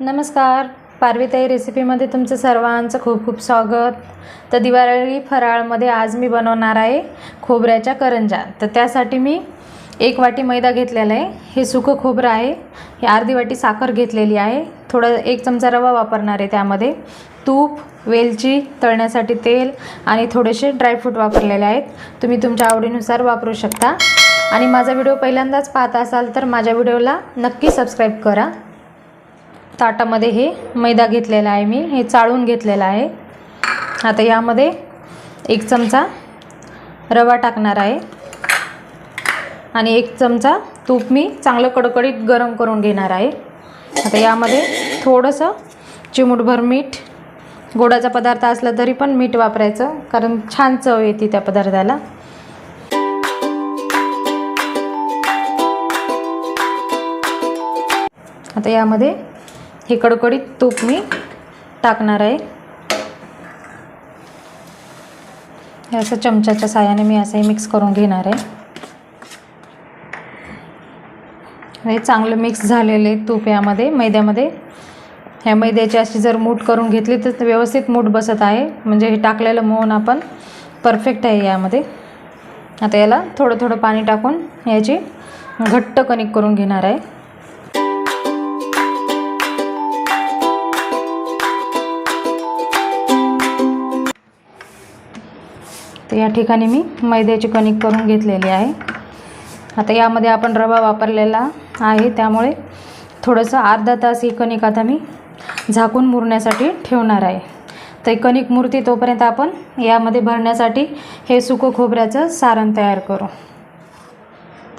नमस्कार, पारवे ताई रेसिपीमध्ये तुमचं सर्वांचं खूप खूप स्वागत। तर दिवाळी फराळमध्ये आज मी बनवणार आहे खोबऱ्याच्या करंज्या। तर त्यासाठी मी 1 वाटी मैदा घेतलेला आहे, हे सुकं खोबरं आहे, हे अर्धी वाटी साखर घेतलेली आहे, थोडा 1 चमचा रवा वापरणार आहे, त्यामध्ये तूप, वेलची, तळण्यासाठी तेल आणि थोडेसे ड्रायफ्रूट वापरलेले आहेत। तुम्ही तुमच्या आवडीनुसार वापरू शकता। आणि माझा व्हिडिओ पहिल्यांदाच पाहत असाल तर माझ्या व्हिडिओला नक्की सबस्क्राइब करा। ताटामध्ये हे मैदा घेतलेला आहे, मी हे चाळून घेतलेला आहे। आता यामध्ये 1 चमचा रवा टाकणार आहे आणि 1 चमचा तूप मी चांगलं कडकडीत गरम करून घेणार आहे। आता यामध्ये थोडंसं चिमूटभर मीठ, गोडाचा पदार्थ असला तरी पण मीठ वापरायचं, कारण छान चव येते त्या पदार्थाला। आता यामध्ये हे कडकडीत तूप मी टाकणार आहे। हे असं चमच्याच्या साहाय्याने मी असं मिक्स करून घेणार आहे। हे चांगलं मिक्स झालेले तूप यामध्ये मैद्यामध्ये, ह्या मैद्याची अशी जर मूठ करून घेतली तर व्यवस्थित मूठ बसत आहे, म्हणजे हे टाकलेलं मोहन आपण परफेक्ट आहे यामध्ये। आता याला थोडं थोडं पाणी टाकून याची घट्ट कणिक करून घेणार आहे। तर या ठिकाणी मी मैद्याची कणिक करून घेतलेली आहे। आता यामध्ये आपण रवा वापरलेला आहे, त्यामुळे थोडंसं अर्धा तास ही कणिक आता मी झाकून मुरण्यासाठी ठेवणार आहे। तर कणिक मुरते तोपर्यंत आपण यामध्ये भरण्यासाठी हे सुकं खोबऱ्याचं सारण तयार करू।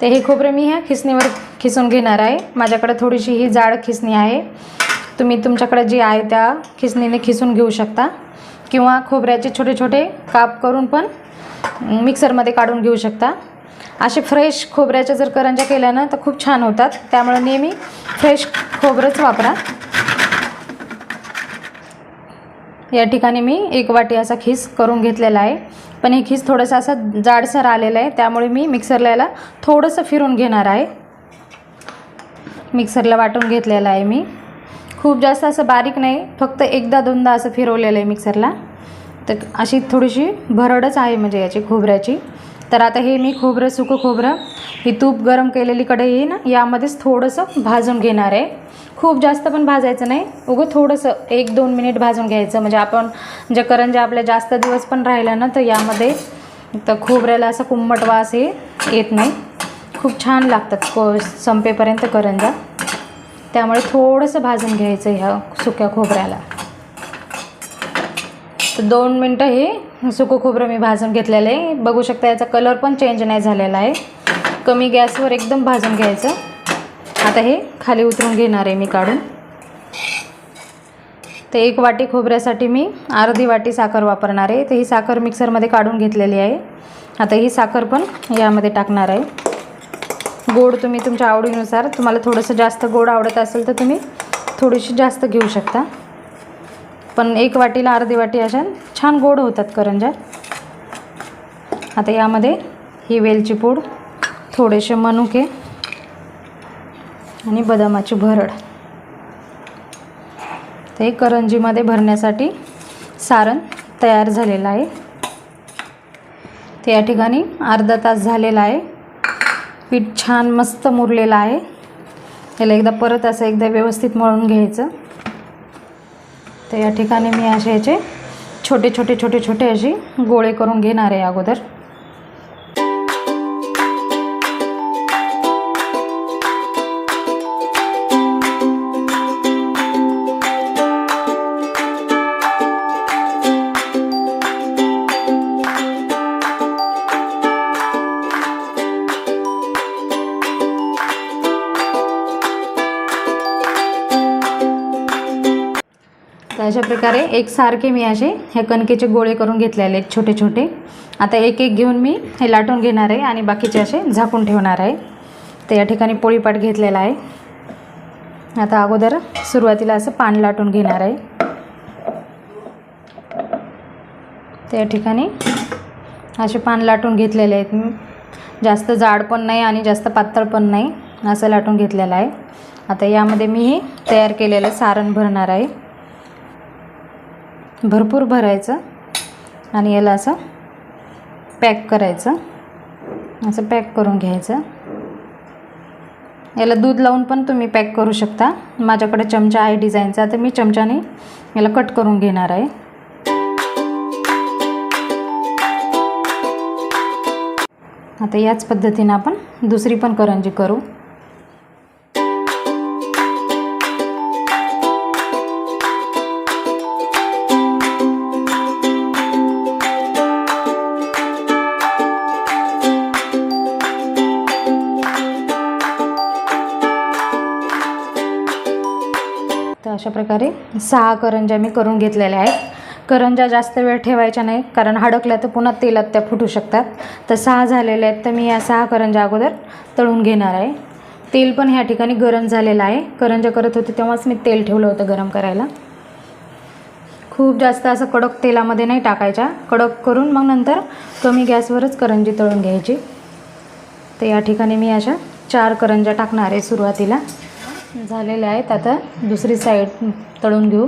तर हे खोबरं मी ह्या खिसणीवर खिसून घेणार आहे। माझ्याकडे थोडीशी ही जाड खिसणी आहे, तुम्ही तुमच्याकडे जी आहे त्या खिसणीने खिसून घेऊ शकता, किंवा खोबऱ्याचे छोटे छोटे काप करून पण मिक्सरमध्ये काढून घेऊ शकता। असे फ्रेश खोबऱ्याच्या जर करंज्या केल्या ना तर खूप छान होतात, त्यामुळे नेहमी फ्रेश खोबरंच वापरा। या ठिकाणी मी 1 वाटी असा खीस करून घेतलेला आहे, पण हे खीस थोडंसं असं जाडसर आलेलं आहे, त्यामुळे मी मिक्सरला याला थोडंसं फिरून घेणार आहे। मिक्सरला वाटून घेतलेलं आहे मी, खूप जास्त असं बारीक नाही, फक्त एकदा दोनदा असं फिरवलेलं आहे मिक्सरला। तर अशी थोडीशी भरडच आहे म्हणजे याची खोबऱ्याची। तर आता हे मी खोबरं, सुकं खोबरं ही तूप गरम केलेली कढई ना यामध्येच थोडंसं भाजून घेणार आहे। खूप जास्त पण भाजायचं नाही, उगं थोडंसं 1-2 मिनिट भाजून घ्यायचं, म्हणजे आपण ज्या करंज्या आपल्या जास्त दिवस पण राहिल्या ना तर यामध्ये तर खोबऱ्याला असं कुम्मट वास हे येत नाही, खूप छान लागतात संपेपर्यंत करंज्या। त्यामुळे थोडंसं भाजून घ्यायचं ह्या सुक्या खोबऱ्याला। तर 2 मिनटं हे सुकं खोबरं मी भाजून घेतलेलं आहे, बघू शकता याचा कलर पण चेंज नाही झालेला आहे। कमी गॅसवर एकदम भाजून घ्यायचं। आता हे खाली उतरून घेणार आहे मी काढून। तर 1 वाटी खोबऱ्यासाठी मी अर्धी वाटी साखर वापरणार आहे, तर ही साखर मिक्सरमध्ये काढून घेतलेली आहे। आता ही साखर पण यामध्ये टाकणार आहे। गोड तुम्ही तुमच्या आवडीनुसार, तुम्हाला थोडंसं जास्त गोड आवडत असेल तर तुम्ही थोडीशी जास्त घेऊ शकता, पण 1 वाटीला अर्धी वाटी अशा छान गोड होतात करंज्या। आता यामध्ये ही वेलची पूड, थोडेसे मनुके आणि बदामाची भरड, ते करंजीमध्ये भरण्यासाठी सारण तयार झालेलं आहे। ते या ठिकाणी अर्धा तास झालेला आहे, पीठ छान मस्त मुरलेलं आहे। याला एकदा परत असं एकदा व्यवस्थित मळून घ्यायचं। तर या ठिकाणी मी असे याचे छोटे छोटे छोटे छोटे असे गोळे करून घेणार आहे अगोदर। तर अशा प्रकारे एकसारखे मी असे हे कणकेचे गोळे करून घेतलेले आहेत छोटे छोटे। आता एक एक घेऊन मी हे लाटून घेणार आहे आणि बाकीचे असे झाकून ठेवणार आहे। तर या ठिकाणी पोळीपाट घेतलेला आहे। आता अगोदर सुरुवातीला असं पान लाटून घेणार आहे। तर या ठिकाणी असे पान लाटून घेतलेले आहेत मी। जास्त जाड पण नाही आणि जास्त पातळ पण नाही, असं लाटून घेतलेलं आहे. आता यामध्ये मी हे तयार केलेलं सारण भरणार आहे. भरपूर भरायचं आणि याला असं पॅक करायचं. असं पॅक करून घ्यायचं. याला दूध लावून पण तुम्ही पॅक करू शकता. माझ्याकडे चमचा आहे डिझाईनचा, तर मी चमच्याने याला कट करून घेणार आहे. आता याच पद्धतीने आपण दुसरी पण करंजी करू. तर अशा प्रकारे 6 करंज्या मी करून घेतलेल्या आहेत. करंज्या जास्त वेळ ठेवायच्या नाही, कारण हडकल्या तर पुन्हा तेलात त्या फुटू शकतात. तर 6 झालेल्या आहेत, तर मी या 6 करंज्या अगोदर तळून घेणार आहे. तेल पण ह्या ठिकाणी गरम झालेलं आहे. करंज्या करत होते तेव्हाच मी तेल ठेवलं होतं गरम करायला. खूप जास्त असं कडक तेलामध्ये नाही टाकायच्या. कडक करून मग नंतर कमी गॅसवरच करंजी तळून घ्यायची. तर या ठिकाणी मी अशा 4 करंज्या टाकणार आहे सुरुवातीला. झालेल्या आहेत. आता दुसरी साईड तळून घेऊ.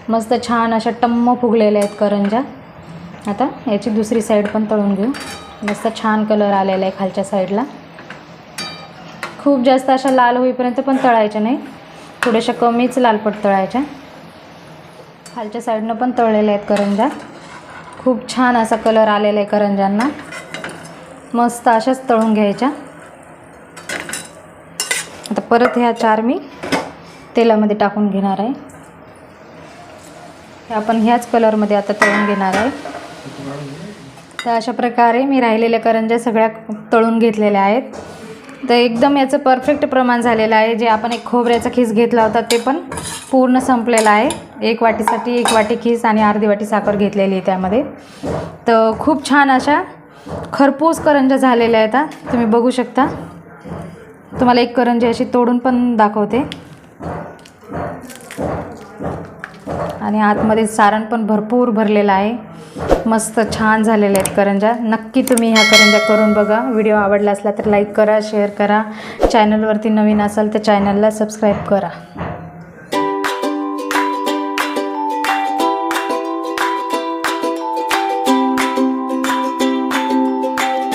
मस्त छान अशा टम्म फुगलेल्या आहेत करंज्या. आता याची दुसरी साईड पण तळून घेऊ. मस्त छान कलर आलेला आहे खालच्या साईडला. खूप जास्त अशा लाल होईपर्यंत पण तळायच्या नाही, थोड्याशा कमीच लालपट तळायच्या. खालच्या साईडनं पण तळलेल्या आहेत करंज्या. खूप छान असा कलर आलेला आहे करंज्यांना. मस्त अशाच तळून घ्यायच्या. आता परत ह्या 4 मी तेलामध्ये टाकून घेणार आहे. हे आपण ह्याच कलरमध्ये आता तळून घेणार आहे. तर अशा प्रकारे मी राहिलेल्या करंज्या सगळ्या तळून घेतलेल्या आहेत. तर एकदम याचं परफेक्ट प्रमाण झालेलं आहे. जे आपण एक खोबऱ्याचा खीस घेतला होता ते पण पूर्ण संपलेला आहे. 1 वाटीसाठी 1 वाटी खीस आणि अर्धी वाटी साखर घेतलेली आहे त्यामध्ये. तर खूप छान अशा खरपूस करंज्या झालेल्या आहेत. तुम्ही बघू शकता. तुम्हाला एक करंजी अशी तोडून पण दाखवते. आणि आतमध्ये सारण पण भरपूर भरलेलं आहे. मस्त छान झालेले आहेत करंज्या. नक्की तुम्ही ह्या करंज्या करून बघा. व्हिडिओ आवडला असला तर लाईक करा, शेअर करा. चॅनलवरती नवीन असाल तर चॅनलला सबस्क्राईब करा.